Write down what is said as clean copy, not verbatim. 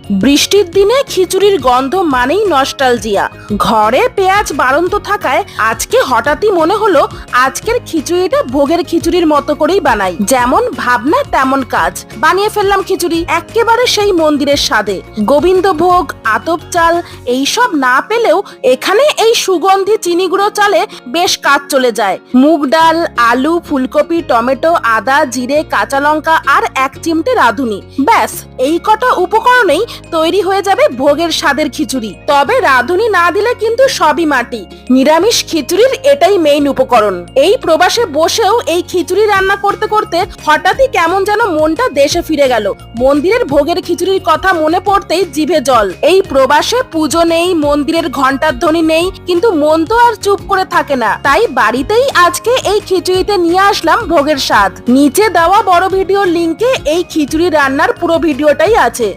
বৃষ্টির দিনে খিচুড়ির গন্ধ মানেই নস্টালজিয়া। ঘরে পেঁয়াজ বাড়ন্ত থাকায় আজকে হঠাৎই মনে হলো আজকের খিচুড়িটা ভোগের খিচুড়ির মতো করেই বানাই। যেমন ভাবনা তেমন কাজ, বানিয়ে ফেললাম খিচুড়ি একেবারে সেই মন্দিরের স্বাদে। গোবিন্দভোগ, আতপ চাল এইসব না পেলেও এখানে এই সুগন্ধি চিনি গুঁড়ো চালে বেশ কাজ চলে যায়। মুগ ডাল, আলু, ফুলকপি, টমেটো, আদা, জিরে, কাঁচা লঙ্কা আর এক চিমটে রাঁধুনি, ব্যাস এই কটা উপকরণেই তৈরি হয়ে যাবে ভোগের স্বাদের খিচুড়ি। তবে রাঁধুনি না দিলে কিন্তু সবই মাটি। নিরামিষ খিচুড়ির এটাই মেইন উপকরণ। এই প্রবাসে বসেও এই খিচুড়ি রান্না করতে করতে হঠাৎই কেমন যেন মনটা দেশে ফিরে গেল। মন্দিরের ভোগের খিচুড়ির কথা মনে পড়তেই জিভে জল। এই প্রবাসে পুজো নেই, মন্দিরের ঘন্টার ধ্বনি নেই, কিন্তু মন তো আর চুপ করে থাকে না। তাই বাড়িতেই আজকে এই খিচুড়িতে নিয়ে আসলাম ভোগের স্বাদ। নিচে দেওয়া বড় ভিডিওর লিংকে এই খিচুড়ি রান্নার পুরো ভিডিওটাই আছে।